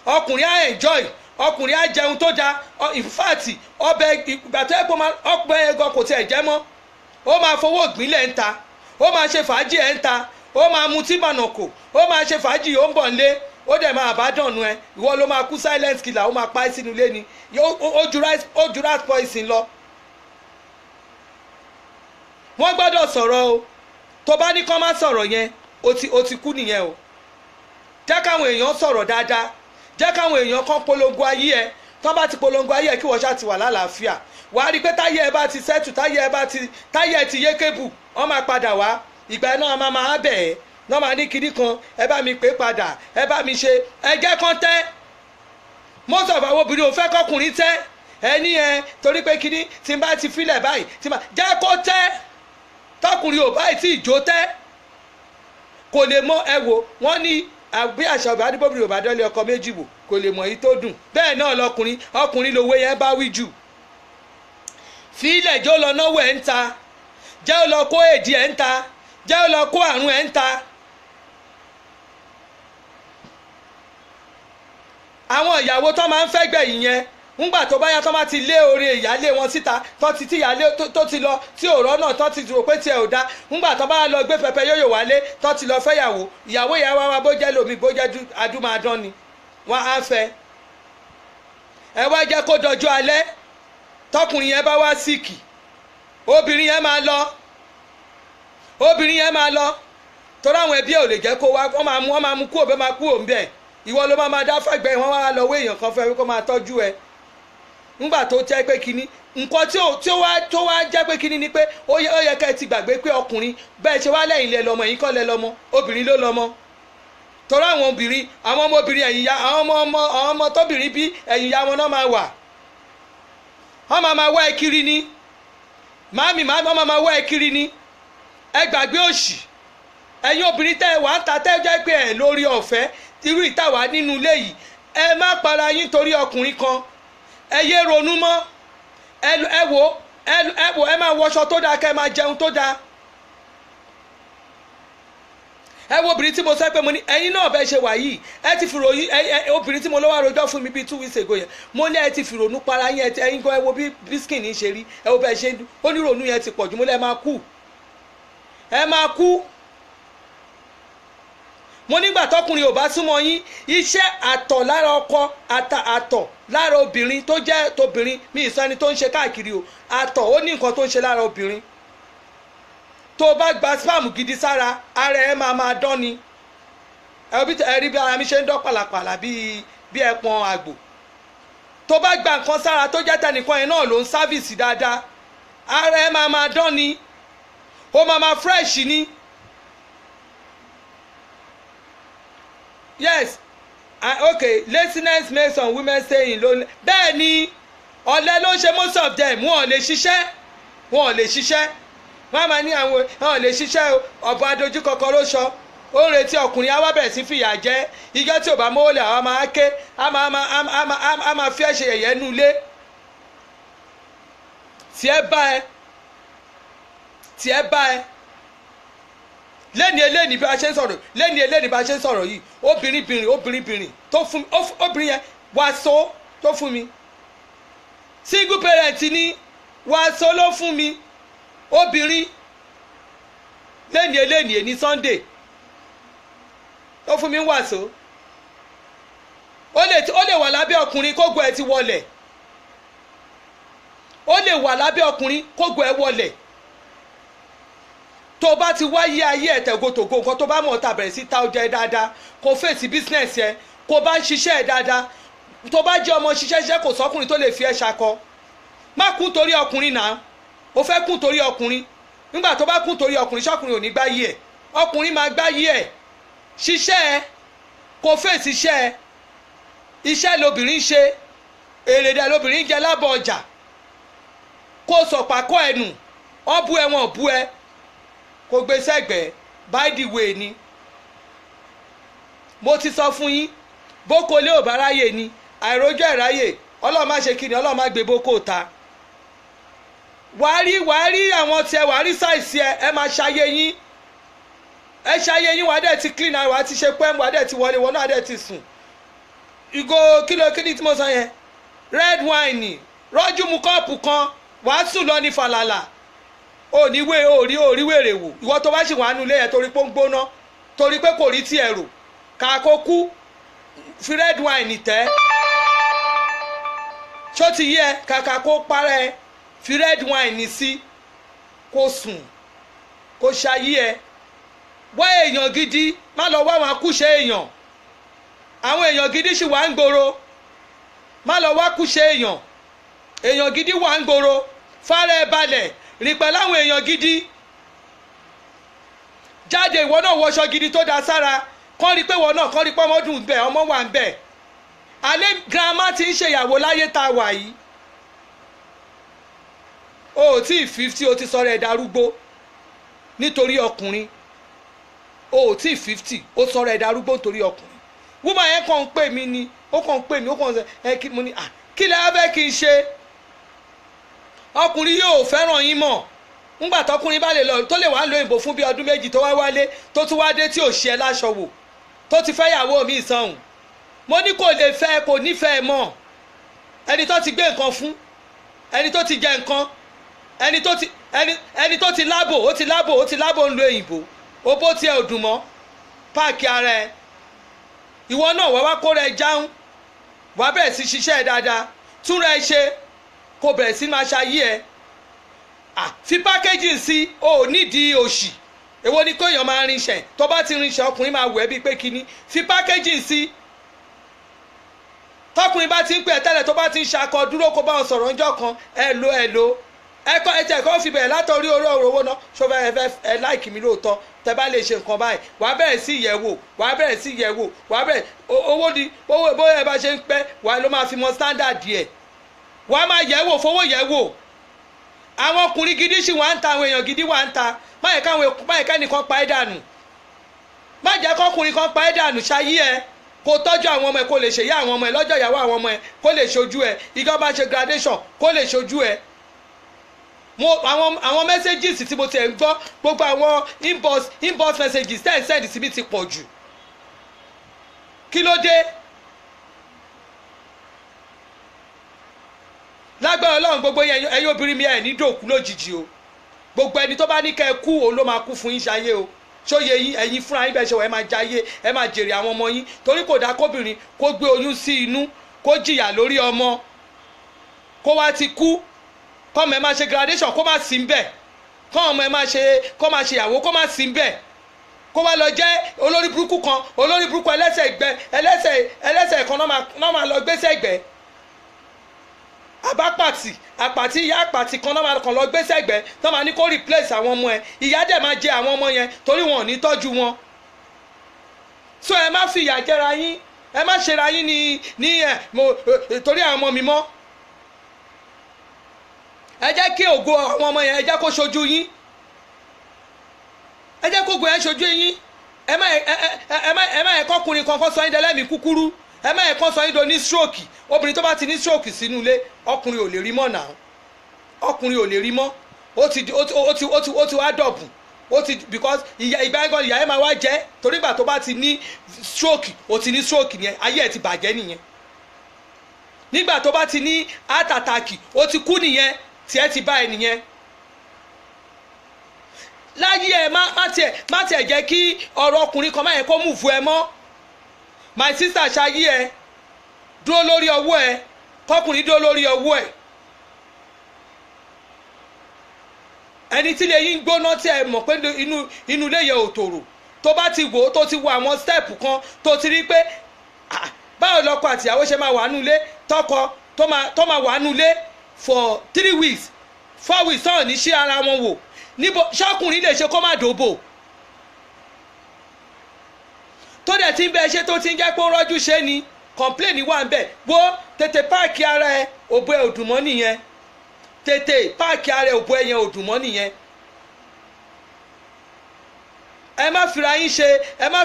ọkùnrin á enjoy ọkùnrin á jẹun tó dáa in fact ọbẹ̀ ìgbà tó yẹ kó ọpẹ́ ẹgọ kò tiẹ̀ jẹ́ mọ́ ó máa fowó ìgbìnlẹ̀ ń ta ó máa ṣe fàájì ẹ̀ ń ta ó máa mutí bànàkò ó máa ṣe fàájì ó ń bọ̀ nílé ó dẹ̀ máa bá dànù ẹ ìwọ ló máa kú silent killer ó máa pa ẹ́ sínú ilé ni ó ju rat poison lọ. wọ́n gbọ́dọ̀ sọ̀rọ̀ o tó bá ní kó má sọ̀rọ̀ yẹn ó ti kú nìyẹn o jẹ́ káwọn èèyàn sọ̀rọ̀ dáadáa jẹ́ káwọn èèyàn kan polongo ayé ẹ tó bá ti polongo ayé ẹ kí wọ́n ṣáà ti wà lálàáfíà wà á rí i pé táyé ẹ bá ti sẹ́tù táyé ẹ ti yé kébù wọ́n máa padà wá ìgbà náà máa bẹ̀ ẹ́ náà máa ní kinní kan ẹ bá mi pè padà ẹ bá mi ṣe ẹ jẹ́ kán tẹ́ most of àwọn obìnrin ò fẹ́ kọkùnrin tẹ́ ẹ ní ẹ torí pé kinní tí n bá ti filẹ̀ báyìí tí ma jẹ́ kó tẹ́ tọkùnrin ò báyìí tí ìjó tẹ́ kò lè mọ ẹ wò wọ́n ní bí àṣà ọba adébóbìnrin ò bá dọ́lé ọkọ méjì wò kò lè mọ̀ èyí tó dùn bẹ́ẹ̀ náà lọkùnrin ọkùnrin lòwe yẹn bá wí jù fílẹ̀ jẹ́ ó lọ náwó ẹ̀ ń ta jẹ́ ó lọ kó èdè ẹ̀ ń ta jẹ́ ó lọ kó àrùn ẹ̀ ń ta. àwọn ìyàwó tó máa ń fẹ́ gbẹ̀yìn yẹn ńgbà tó bá yá tó máa ti lé oore ìyálé wọn síta tó ti tí ìyálé tó ti lọ tí òrọ́ náà tó ti rò pé tiẹ̀ ò dá ńgbà tó bá lọ gbé pẹpẹ yóyò wálé tó ti lọ fẹ́yàwó ìyàwó ìyá wa bó jẹ́ lómi bó jẹ́ adúmáadán ni wọ́n á fẹ́ ẹ wá jẹ́ kó dọjọ́ alẹ́ tọkùnrin yẹn bá wá síìkì obìnrin yẹn máa lọ torí àwọn ẹbí ẹ̀ ò lè jẹ́ kó wá wọ́n máa mú kú òbẹ́ máa kú òǹbẹ̀ ìwọ ló máa dá fàgbẹ́ wọ́n wá lọ wé èèyàn kan fẹ́ kó máa tọ́jú ẹ ńgbà tó jẹ́ pé kínní nǹkan tí ó wá jẹ́ pé kínní ni pé ó yẹ ká ẹ ti gbàgbé pé ọkùnrin bẹ́ẹ̀ ṣe wá lẹ́yìn lẹ lọ́mọ yìí kọ́ lẹ lọ́mọ obìnrin ló lọ́mọ torí àwọn ọmọbìnrin ẹ̀yìn ya àwọn ọmọ tóbìnrin bí ẹ̀yìn ya wọn náà máa wà wọ́n máa wá ẹ kiri ni màámi wọ́n máa wá ẹ kiri ni ẹ gbàgbé òṣì ẹ̀yin obìnrin tẹ́ ẹ wà ń ta tẹ́ ẹ jẹ́ pé ẹ lórí ọ̀fẹ́ irú ìtawà nínú ilé yìí ẹ má para yín torí ọkùnrin kan ẹ yé ronú mọ́ ẹ wò ẹ máa wọṣọ tó dáa kẹ́ ẹ máa jẹun tó dáa ẹ wo obìnrin tí mo sọ pé mo ní ẹ̀yin náà bẹ́ẹ̀ ṣe wà yìí ẹ ti fi ròyìn obìnrin tí mo lọ́wọ́ rojọ́ fún mi bíi 2 weeks ago yẹn mo ní ẹ ti fi rònú para yín ẹ̀yin gan ẹ wo bí skin ní ṣe rí ẹ wo bẹ́ẹ̀ ṣe ó ní rònú yẹn ti pọ̀ jù mo lẹ́ ẹ máa kú mo nígbà tọkùnrin ò bá súnmọ́ yín iṣẹ́ àtọ̀ lára ọkọ àtọ̀ lára obìnrin tó jẹ́ tóbìnrin mi ìsọ ẹni tó ń ṣe káàkiri o àtọ̀ ó ní nǹkan tó ń ṣe lára obìnrin tó bá gba spam gidi sára ara ẹ máa dán ni ẹ rí bí ara mi ṣe ń dán pàlàpàlà bí ẹpọn àgbò tó bá gba nǹkan sára tó jẹ́ tẹnìkan yẹn náà ló ń sáfìsì dáadáa ara ẹ máa dán ni ó máa fresh ni. Yes, okay, laziness makes some women stay in lonely. Bẹ́ẹ̀ ni ọ̀lẹ ló ń ṣe most of them wọn ò lè ṣiṣẹ́ wọ́n máa ní àwọn wọn ò lè ṣiṣẹ́ ọ̀bọ̀n adójú kọ̀ọ̀kan ló sọ ó ń retí ọkùnrin á wá bẹ̀rẹ̀ sí fìyà jẹ ìjọ tí ò bá mówó lẹ̀ àwọn máa ké á máa fi ẹ̀ ṣe yẹ̀yẹ́ nú ilé tiẹ̀ bá ẹ lẹ́ni eléni bá a ṣe ń sọ̀rọ̀ yìí obìnrin tó fún obìnrin yẹn wàásù tó fún mi single parent ni wàásù ló fún mi obìnrin lẹ́ni eléni ní Sunday tó fún mi wàásù ó lè wà lábẹ́ ọkùnrin kógo ẹ ti wọlẹ̀ ó lè wà lábẹ́ ọkùnrin kógo ẹ wọlẹ̀ tó bá ti wáyé ayé ẹ̀ tẹ̀gòtògò nǹkan tó bá mọ̀ ta bẹ̀rẹ̀ sí ta ọjà ẹ̀ dáadáa kó fèsì bísínẹ̀sì ẹ̀ kó bá ń ṣiṣẹ́ ẹ̀ dáadáa tó bá jẹ́ ọmọ ṣiṣẹ́ kò sọ́kùnrin tó lè fi ẹ́ ṣakọ má kún torí ọkùnrin náà ó fẹ́ kún torí ọkùnrin nígbà tó bá kún torí ọkùnrin ṣọ́kùnrin ò ní gbáyé ẹ̀ ọkùnrin máa gbáyé ẹ̀ ṣiṣẹ́ ẹ̀ kó fèsì iṣẹ́ lobìnrin ṣe èrè dẹ̀ lobìnrin jẹ lábọ̀ ọjà kó sọ̀pàkọ́ ẹnu ọ bú ẹ wọn bú ẹ kò gbé sẹ́gbẹ̀ẹ́ by the way ni mo ti sọ fún yín boko lé ò bá ráyè ni àìrójú ẹ̀ ráyè ọlọ́run má ṣe kí ni ọlọ́run má gbé boko ta wàá rí àwọn tiẹ̀ wàá rí sáìsì ẹ máa ṣayé yín wàá dẹ̀ ti clean ara wàá ti ṣe pẹ́ẹ́mù wàá dẹ̀ ti wọlé wọn náà dẹ̀ ti sùn ìgò kíni tí mo sọ yẹn red wine rọ́jú mu kọ́ọ̀pù kan wàá sùn lọ ní falala orí wèrè wò ìwọ tó bá sì wà nulẹ̀ yẹn torí pé ó ń gbóná torí pé kò rí tí ẹ rò kàkó kú fi red wine tẹ́ ṣó ti yẹ kàkà kó parẹ́ fi red wine sí kó sùn kó ṣayé ẹ wá èèyàn gidi má lọ wá àwọn akúṣe àwọn èèyàn gidi sì wà ń gbòòrò má lọ wá kúṣe èèyàn gidi wà ń gbòòrò fara ẹ balẹ̀ rìn pẹ̀lú àwọn èèyàn gidi jáde ìwọ náà wọṣọ gidi tó da sára kọ́ rí pé ìwọ náà kọ́ rí pé ọmọ dùn bẹ́ẹ̀ ọmọ wà ń bẹ̀ alẹ́ girama ti ń ṣèyàwó láyé tá a wà yìí o ò tí ì 50 o ti sọ̀rọ̀ ẹ̀ darúgbó nítorí ọkùnrin o ò tí ì 50 o sọ̀rọ̀ ẹ̀ darúgbó nítorí ọkùnrin wúmọ̀ yẹn kàn ń pè mí ni ó kàn ń pè mí ó kàn ń sọ ẹ kí mo ní kí lẹ á fẹ́ kí n ṣe ọkùnrin yóò fẹ́ràn yín mọ̀ ńgbà tọkùnrin bá lè lọ tó lè wá lo ìbò fún bí ọdún méjì tó wá wálé tó tún wá dé tí ò ṣe láṣọ wò tó ti fẹ́ yàwó mi ìsanhùn mo ní kò lè fẹ́ kò nífẹ̀ẹ́ mọ́ ẹni tó ti gbé nǹkan fún ẹni tó ti jẹ nǹkan ẹni tó ti lábò ń lo òyìnbó ó bó tiẹ̀ ò dùn mọ́ páàkì ara ẹ ìwọ náà wá kó rẹ jáún wá bẹ̀rẹ̀ sí ṣiṣẹ́ dáadáa túnra ẹ ṣe kó bẹ̀rẹ̀ sí máa ṣayé ẹ fi pákéjì sí o nídìí òṣì èwo ni kéèyàn máa rinṣẹ́ tó bá ti rinṣẹ́ ọkùnrin máa wẹ̀ bíi pé kíní fi pákéjì sí tọkùnrin bá ti ń pè ẹ́ tẹ́lẹ̀ tó bá ti ń ṣakọ dúró kó bá wọn sọ̀rọ̀ ọjọ́ kan ẹ̀kọ́ fi bẹ̀rẹ̀ látọrí orí ọ̀rọ̀ owó náà ṣọfẹ́ ẹ láìkì mi lóòótọ́ tẹ bá lè ṣe nǹkan báyìí wàá bẹ̀rẹ̀ sí yẹ̀wò wàá bẹ̀rẹ̀ owó ni bóyá ẹ bá ṣe ń pẹ́ wàá ló máa fi mọ standard yẹ wàá máa yẹ̀wò fowó yẹ̀wò àwọn ọkùnrin gidi sì wà ń ta àwọn èèyàn gidi wà ń ta má yẹ kẹ́nìkan pa ẹ́ dànù má jẹ́ kọ́kùnrin kan pa ẹ́ dànù ṣayé ẹ kó tọ́jú àwọn ọmọ ẹ kó lè ṣèyá àwọn ọmọ ẹ lọ́jọ́ ìyàwó àwọn ọmọ ẹ kó lè ṣojú ẹ ìjọba ṣe graduation kó lè ṣojú ẹ àwọn messages tí mo ti ẹ̀ ń gbọ́ gbogbo àwọn inbox messages tẹ́ ẹ̀ ń send síbi ti pọ̀ jù kí ló dé lágbára Ọlọ́run gbogbo ẹ̀yin obìnrin mi ẹ̀ ní dòkú lójijì o gbogbo ẹni tó bá ní kẹ́ ẹ kú òun ló máa kú fún yín ṣayé o ṣóye yín ẹ̀yin fúnra yín bẹ́ẹ̀ ṣe wọ̀ ẹ máa jayé ẹ máa jèrè àwọn ọmọ yín torí kò dá kóbìnrin kó gbé oyún sí inú kó jìyà lórí ọmọ kó wá ti kú kọ́mọ ẹ máa ṣe graduation kó má sí ń bẹ̀ kọ́mọ ẹ máa ṣe ìyàwó kó má sí ń bẹ̀ kó wá lọ jẹ́ olórí burúkú kan olórí burúkú ẹlẹ́sẹ̀ kan náà máa lọ gbéṣẹ́ ẹ̀gbẹ́ àbápàtì àpàtì ìyá àpàtì kan náà máa kàn lọ gbéṣẹ́ ẹ̀gbẹ́ tó máa ní kó replace àwọn ọmọ ẹ ìyá dẹ̀ máa jẹ àwọn ọmọ yẹn torí wọn ò ní tọ́jú wọn so ẹ má fi ìyà jẹra yín ẹ má ṣera yín ní torí àwọn ọmọ mi mọ́ ẹ jẹ́ kí ògo àwọn ọmọ yẹn ẹ jẹ́ kó ṣojú yín ẹ jẹ́ kó ògo yẹn ṣojú yín ẹ má ẹ kọ́kùnrin kankan sọ yín dẹ́lẹ́mìí kúkúrú ẹ má ẹ kọ́ sọ yín do ní stroke obìnrin tó bá ti ní stroke sínú ilé ọkùnrin ò lè rí mọ́ náà ọkùnrin ò lè rí mọ́ ó ti wá dọ̀bù ó ti because ìgbàgbọ́ ìyá ẹ máa wá jẹ́ torí ìgbà tó bá ti ní stroke ó ti ní stroke yẹn ayé ẹ ti bàjẹ́ nìyẹn nígbà tó bá ti ní heart attack ó ti kú nìyẹn tiẹ̀ ti bá ẹ nìyẹn láyé ẹ má tiẹ̀ jẹ́ kí ọ̀rọ̀ ọkùnrin kan má yẹ kó move ẹ mọ́ my sister ṣayé ẹ dúró lórí ọwọ́ ẹ kọkùnrin dúró lórí ọwọ́ ẹ ẹni tí lè yín gbóná tí ẹ mọ̀ pé inú ilé yẹ ò tòrò tó bá ti wò ó tó ti wo àwọn step kan tó ti rí pé báwo lọkọ àtìyàwó ṣe máa wà nulẹ̀ tọkọ tó máa wà nulẹ̀ for 3 weeks 4 weeks tán ní sí ara wọn wò níbo ṣọkùnrin lè ṣe kó má dòbò tó dẹ̀ ti ń bẹ ṣe tó ti ń jẹ́ pé ó rọ́jú ṣe ni complain wà ń bẹ̀ wo tètè páàkì ara ẹ òbó ẹ òdùmọ́ nìyẹn tètè páàkì ara ẹ òbó ẹ yẹn òdùmọ́ nìyẹn ẹ má fira yín ṣe ẹ má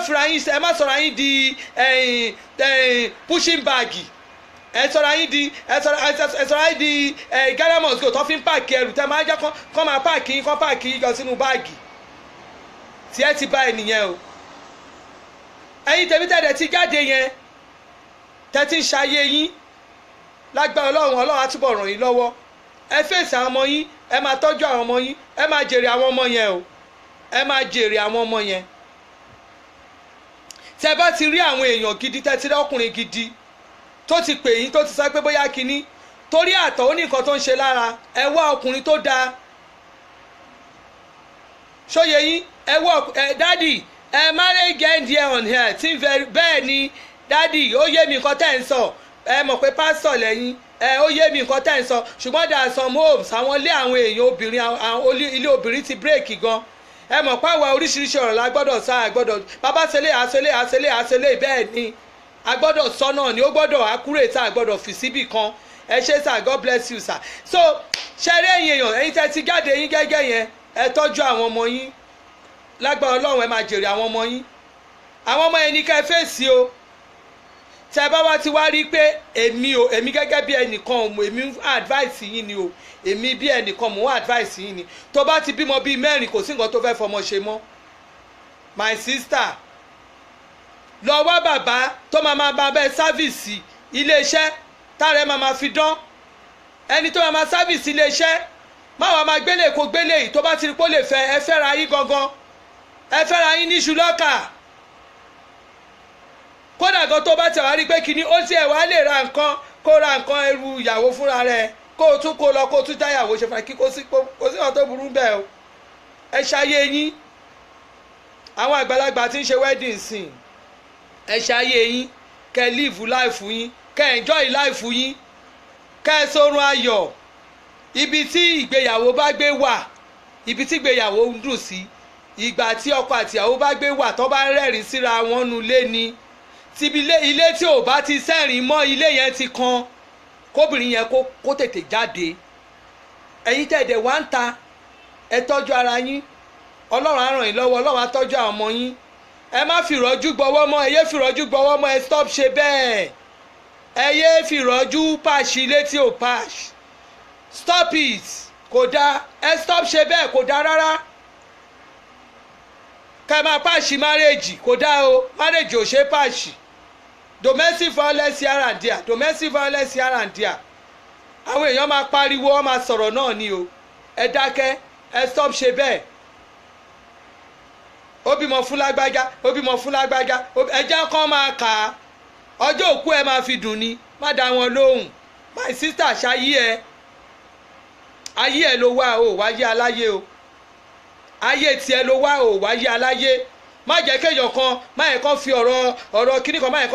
sọ̀rọ̀ yín di pushing bag ẹ sọ̀rọ̀ yín di Ghana must go tó fi ń páàkì ẹrù tẹ máa jẹ́ kọ́ máa páàkì yín kọ́ páàkì yín jọ sínú báàgì tí ẹ ti bá ẹ nìyẹn o ẹ̀yin tèmi tẹ̀lé ti jáde yẹn tẹ́tí ń ṣayé yín lágbára Ọlọ́run á túbọ̀ ràn yín lọ́wọ́ ẹ fèsì àwọn ọmọ yín ẹ máa tọ́jú àwọn ọmọ yín ẹ máa jèrè àwọn ọmọ yẹn o ẹ máa jèrè àwọn ọmọ yẹn tẹ́ bá ti rí àwọn èèyàn gidi tẹ́tí rí ọkùnrin gidi tó ti pè yín tó ti sọ pé bóyá kínní torí àtọ̀ ó ní nǹkan tó ń ṣe lára ẹ wá ọkùnrin tó dáa ṣóye yín ẹ wọ dádì marriage get there on here tí bẹ́ẹ̀ ni dádì ó yé mi nǹkan tẹ́ ń sọ ẹ mọ̀ pé pásítọ̀ lẹ́yìn ó yé mi nǹkan tẹ́ ń sọ ṣùgbọ́n there are some homes àwọn ilé àwọn èèyàn obìnrin ilé obìnrin ti bírèkì gan ẹ mọ̀ pé àwa oríṣiríṣi ọ̀rọ̀ la gbọ́dọ̀ sá àgbọ́dọ̀ bàbá àṣẹlẹ̀ bẹ́ẹ̀ ni àgbọ́dọ̀ sọ náà ni ó gbọ́dọ̀ accurate àgbọ́dọ̀ fi síbì kan ẹ ṣé sir God bless you sir so ṣẹ́rẹ́ ẹ̀yin tẹ́ ti jáde yín gẹ́gẹ́ yẹn ẹ tọ́jú àwọn ọmọ yín lágbára Ọlọ́run ẹ máa jèrè àwọn ọmọ yín àwọn ọmọ yẹn ní ká ẹ fèsì o tẹ bá wá ti wá rí pé èmi gẹ́gẹ́ bí ẹnìkan èmi advice yín ni o èmi bí ẹnìkan mò ń advice yín ni tó bá ti bímọ bíi 4 kò sí nǹkan tó fẹ́ fọmọ ṣe mọ́ my sister lọ wá bàbá tó máa bẹ sáfìsì iléeṣẹ́ táàrẹ máa fi dán ẹni tó máa sáfìsì iléeṣẹ́ máa máa gbélé kó gbélé yìí tó bá ti rí pé ó lè fẹ́ ẹ fẹ́ra yín gangan ẹ fẹ́ra yín ní ṣùlọ́kà kódà gan tó bá ti wá rí pé kínní ó tiẹ̀ wá lè ra nǹkan kó ra nǹkan ẹrù ìyàwó fúnra rẹ̀ kó o tún kó lọ kó o tún dáyàwó ṣe fún kí kó sí ọ̀n tó burú bẹ́ẹ̀ o ẹ ṣayé yín àwọn àgbàlagbà tí ń ṣe wedding sìn ẹ ṣayé yín kẹ́ live life yín kẹ́ enjoy life yín kẹ́ sórun ayọ̀ ibi tí ìgbéyàwó bá gbé wà ibi tí ìgbéyàwó ń dùn sí ìgbà tí ọkọ àtìyàwó bá gbé wà tó bá ń rẹ́rìn síra wọn nulẹ̀ ni tíbi ilé tí ò bá ti sẹ́rìn mọ́ ilé yẹn ti kan kóbìnrin yẹn kó tètè jáde ẹ̀yin tẹ̀dẹ̀ wá ń ta ẹ tọ́jú ara yín Ọlọ́run á ràn yín lọ́wọ́ Ọlọ́run á tọ́jú àwọn ọmọ yín ẹ má fìrọ́jú gbọ́wọ́ mọ́ ẹ yé fìrọ́jú gbọ́wọ́ mọ́ ẹ stop ṣe bẹ́ẹ̀ ẹ yé fìrọ́jú pàṣẹ ilé tí ò pàṣẹ stop it kò dáa ẹ stop ṣe bẹ́ẹ̀, kò dáa rárá. Kẹ́ máa pàṣì márèèjì kò dáa o, márèèjì ò ṣe é pàṣì. Domestic violence here and there, domestic violence here and there. Àwọn èèyàn máa pariwo, wọ́n máa sọ̀rọ̀ náà ni o. Ẹ dákẹ́, ẹ stop ṣe bẹ́ẹ̀. Ó bímọ fún lágbájá, ó bímọ fún lágbájá, ẹjẹ́ kan máa kà á. Ọjọ́ òkú ẹ máa fi dùn ni, má dá wọn lóhùn. My sister ṣayé ẹ. Ayé ẹ ló wá o, wáyé aláyé o. Ayé tiẹ̀ ló wá o, wáyé aláyé. Má jẹ́ kéèyàn kan, má yẹ kán fi ọ̀rọ̀ kíní kan, má yẹ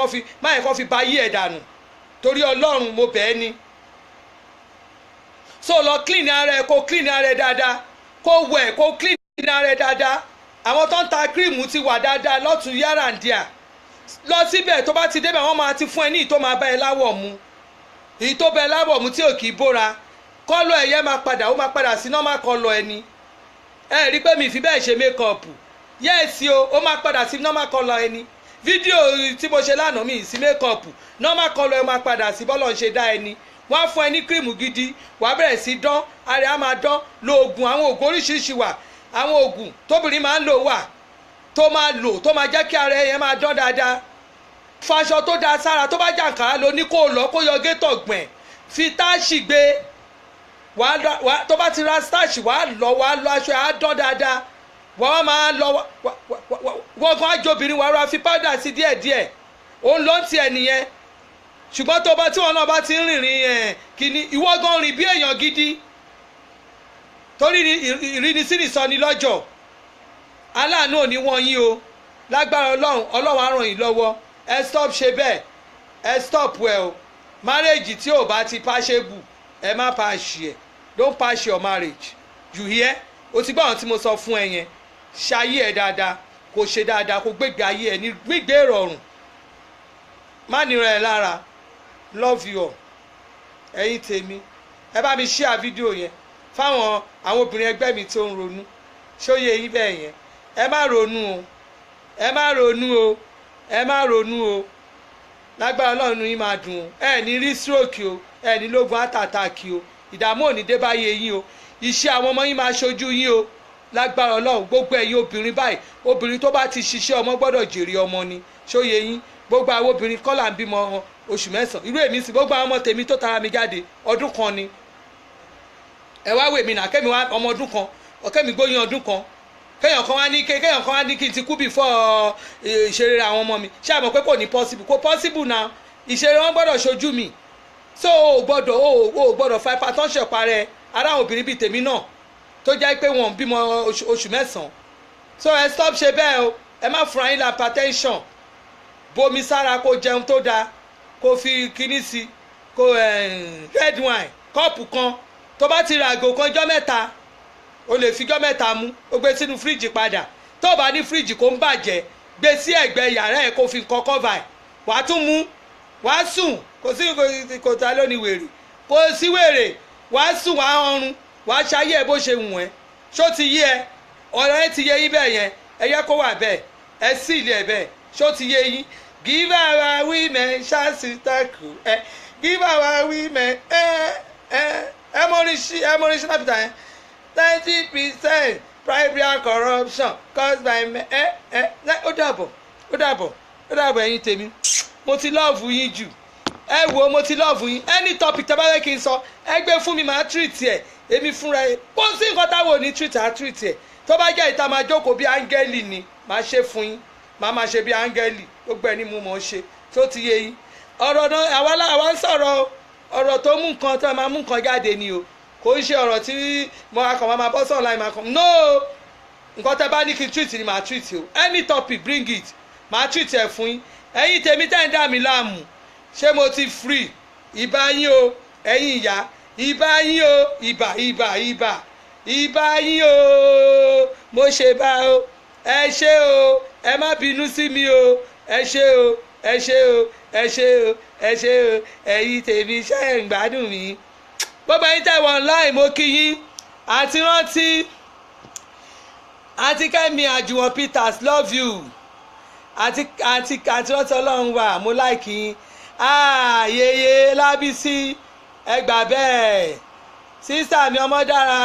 kán fi ba ayé ẹ̀ dànù. Torí Ọlọ́run mo bẹ̀ ẹ́ ni. So lọ clean ara ẹ, kó clean ara ẹ dáadáa, kó wẹ̀, kó clean ara ẹ dáadáa. Àwọn tó ń ta kírìmù ti wà dáadáa lọ́tún yàrá ǹdíà. Lọ síbẹ̀ tó bá ti débẹ̀ wọ́n máa ti fún ẹ ní ìtó máa bá ẹ láwọ̀ mu. Èyí tó bẹ láwọ̀ mu tí ò kì í bóra. Kọ́lọ̀ ẹ̀yẹ máa padà, ó máa padà sí normal kọ́lọ̀ ẹni. Ẹ rí pé mi fi bẹ́ẹ̀ ṣe mékọ̀pù. Yẹ́ẹ̀sì o, ó máa padà sí normal kọ́lọ̀ ẹni. Fídíò tí mo ṣe lánàá mi sí mékọ̀pù. Normal kọ́lọ̀ ẹ máa padà sí bọ́lọ̀ ń ṣe dá ẹni. Wọ́n á fún ẹ ní kírìmù gidi, wàá bẹ̀rẹ̀ sí dán, ara á máa dán, lo oògùn, àwọn oògùn oríṣiríṣi wà. Àwọn oògùn tóbìnrin máa ń lò wà, tó máa jẹ́ kí ara ẹyẹ máa dán dáadáa. Faṣọ tó da sára, tó bá jàǹkàrà ló ní kó lọ kó yọ gétọ̀ gbẹ̀n, fi táàṣì gbé. Tó bá ti ra stáàṣì wàá lọ aṣọ ẹ̀ á dán dáadáa. Wọ́n máa lọ wọ́n kan ájobìnrin wàá ra fi pádà sí díẹ̀díẹ̀. Òun ló ń tiẹ̀ nìyẹn. Ṣùgbọ́n tí wọn náà bá ti ń rìnrìn kìíní, ìwọ gan rìn bí èèyàn gidi. Torí ìrínisí sọ ni lọ́jọ́. Aláàánú ò ní wọ́n yín o. Lágbára Ọlọ́run á ràn yín lọ́wọ́. Ẹ stop ṣe bẹ́ẹ̀, ẹ stop ẹ o. Marriage tí ò bá ti pàṣẹ́bù, ẹ má pàṣẹ ẹ̀. Don't pass your marriage. You hear? O ti gbọ́ àwọn tí mo sọ fún ẹ yẹn. Ṣayé ẹ dáadáa, kò ṣe dáadáa, kò gbégbé ayé ẹ ní gbígbé ìrọ̀rùn. Má nira ẹ lára. Love you all. Ẹ̀yin tèmi, ẹ bá mi share fídíò yẹn fáwọn àwọn obìnrin ẹgbẹ́ mi tó ń ronú. Ṣóyè yín bẹ́ẹ̀ yẹn. Ẹ má ronú o. Ẹ má ronú o. Ẹ má ronú o. Lágbára Ọlọ́run yín máa dùn o. Ẹ ní rí stroke o. Ẹ ní lógun àtàtàkì o. Ìdààmú ò ní dé báyé yín o. Iṣẹ́ àwọn ọmọ yín máa ṣojú yín o. Lágbára Ọlọ́run gbogbo ẹ̀yin obìnrin báyìí, obìnrin tó bá ti ṣiṣẹ́ ọmọ gbọ́dọ̀ jèrè ọmọ ni. Ṣóyè yín. Gbogbo àwọn obìnrin kọ́là ń bímọ oṣù mẹ́sàn-án. Irú èmi sì gbogbo àwọn ọmọ tèmi tó tara mi jáde ọdún kan ni. Ẹ wá wèmí nà kẹ́mi wá ọmọ ọdún kan, ọ̀kẹ́mi gbóyún ọdún kan. Kéèyàn kan wá ní kí n ti kú before ìṣeré àwọn ọmọ mi. Ṣé àmọ̀ pé kò ní possible? Kò possible now. Ìṣeré wọn gbọ́dọ̀ ṣojú mi. So o gbọ́dọ̀ fa hypertension parẹ́ ara àwọn obìnrin bíi tèmi náà tó jẹ́ pé wọ́n bímọ oṣù mẹ́sàn-án. So ẹ stop ṣe bẹ́ẹ̀ o. Ẹ má fura yín la hypertension. Bomi sára kó jẹun tó dáa, kó fi kíní sí, kó red wine kọ́ọ̀pù kan. Tó bá ti ra àgò kan jọ́ mẹ́ta, o lè fi jọ́ mẹ́ta mú, o gbé sínú fíríjì padà. Tó bá ní fíríjì kó ń bàjẹ́, gbé sí ẹ̀gbẹ́ yàrá ẹ̀ kó fi nǹkan cover ẹ̀. Wàá tún mú, wàá sùn, kò sí kò ta lónìí wèrè, kò sí wèrè, wàá sùn, wàá ọrùn, wàá ṣayé ẹ bó ṣe wù ẹ́. Ṣó ti yé ẹ? Ọ̀rọ̀ ẹ ti yé yín bẹ́ẹ̀ yẹn, ẹ yẹ kó wà bẹ́ẹ̀, ẹ sì ilé ẹ bẹ́ẹ̀. Ṣó ti yé yín? Give our women chance tackle. Give our women ẹ mọ̀rin sí lápìtà yẹn. 90% bribery and corruption caused by men. Ó dàbọ̀ ẹ̀yin tèmi. Mo ti lọ́ọ̀fù yín jù. Ẹ wo mo ti lọ́ọ̀fù yín. Any topic tẹ́ bá fẹ́ kí n sọ, ẹ gbé fún mi máa treat ẹ̀. Èmi fúnra ẹ̀. Bó sí nǹkan táwọn ò ní treat ẹ̀. Tó bá jẹ́ ìta máa jókòó bí áńgẹ́lì ni, máa ṣe fún yín. Máa ṣe bí áńgẹ́lì. Gbogbo ẹ̀ ni mo mọ̀ ọ́ ṣe. Tó ti yé yín. Ọ̀rọ̀ náà àwa ń sọ̀rọ̀ ọ̀rọ̀ tó mú nǹkan tó máa mú nǹkan jáde ni o. Kò ń ṣe ọ̀rọ̀ tí mo akọ̀ máa bọ́ sọ̀rọ̀ láì máa kàn. No! Nǹkan tẹ́ bá ní kí n treat ni màá treat o. Any topic bring it. Màá treat ẹ̀ fún yín. Ẹ̀yin tèmi tẹ́ ń dà mí láàmú. Ṣé mo ti free? Ìbà yín o. Ẹ̀yin ìyá. Ìbà yín o. Ìbà yín o. Mo ṣe bá o. Ẹ ṣé o. Ẹ má bínú sí mi o. Ẹ ṣé o. Ẹ̀yin tèmi ṣe ń gbádùn mi. Gbogbo ẹ̀yin tẹ́ wọ online mo kí yín. Àti rántí. Àti Kẹ́mi Àjùwọ̀n Peters love you. Àti rántí Ọlọ́run wà mo like yín. Yèyé Lábísí ẹ gbà bẹ́ẹ̀. sísá mi Ọmọdára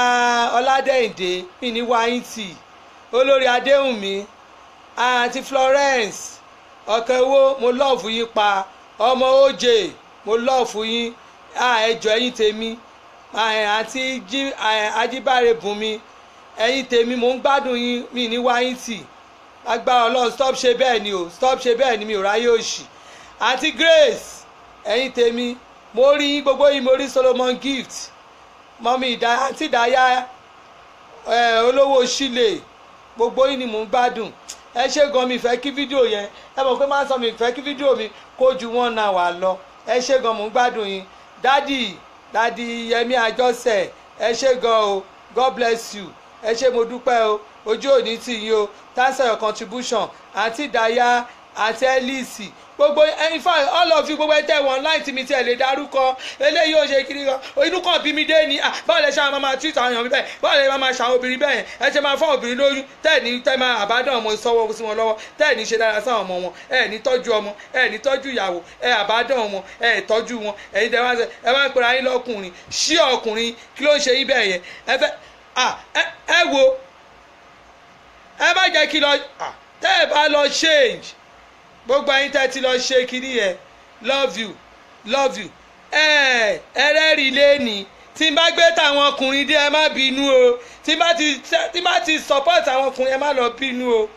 Ọládẹ́yìndé mi ní wáyìntì olórí Adéhùnmí àti Florence ọ̀kẹ́wó mo lọ́ọ̀fù yín pa ọmọ OJ mo lọ́ọ̀fù yín ẹjọ́ ẹ̀yin tèmi àti Ajíbáre Bùnmi ẹ̀yin tèmi mo ń gbádùn yín mi ní wáyìntì agbára Ọlọ́run stop ṣe bẹ́ẹ̀ ni o stop ṣe bẹ́ẹ̀ ni mi ò ráyè òṣì àti Grace ẹ̀yin tèmi mo rí yín gbogbo yín mo rí Solomon Gift mọ́mí àti ìdáyà olówó sílẹ̀ gbogbo yín ni mò ń gbádùn ẹ ṣé gan mi fẹ́ kí fídíò yẹn ẹ mọ̀ pé máa ń sọ mi fẹ́ kí fídíò mi kó ju 1 hour lọ ẹ ṣé gan mò ń gbádùn yín dádì Yẹmí Àjọṣẹ ẹ ṣé gan o God bless you ẹ ṣé mo dúpẹ́ o ojú òní tì yín o thanks for your contribution àti ìdáyà àti Elisi gbogbo in fact all of you gbogbo ẹ tẹ wọn láì tí mi tiẹ̀ lè darúkọ eléyìí ò ṣe kiri kan inú kan bí mi dé ni báwo lẹ ṣe máa treat àwọn èèyàn mi bẹ́ẹ̀ báwo lẹ máa ṣàwọn obìnrin bẹ́ẹ̀ ẹ ṣe máa fọ́ obìnrin lóyún tẹ́ẹ̀ máa àbádọ́ ọmọ sọ́wọ́ sí wọn lọ́wọ́ tẹ́ẹ̀ ní ṣe dára sáwọn ọmọ wọn ẹ ní tọ́jú ọmọ ẹ ní tọ́jú ìyàwó ẹ àbádọ́ wọn ẹ tọ́jú wọn ẹ̀yin tẹ́ wá ṣe ẹ máa ń pera yín lọ́kùnrin ṣí ọkùnrin kí ló ń ṣe yín bẹ́ẹ̀ yẹn ẹ fẹ́ ẹ wo ẹ má jẹ́ kí lọ tẹ́ ẹ bá lọ change gbogbo ẹ̀yin tẹ́ ti lọ ṣe kiri yẹn love you ẹrẹ́rìí lẹ́ni tí n bá gbé táwọn ọkùnrin dé ẹ má bínú o tí n bá ti support àwọn ọkùnrin ẹ má lọ bínú o.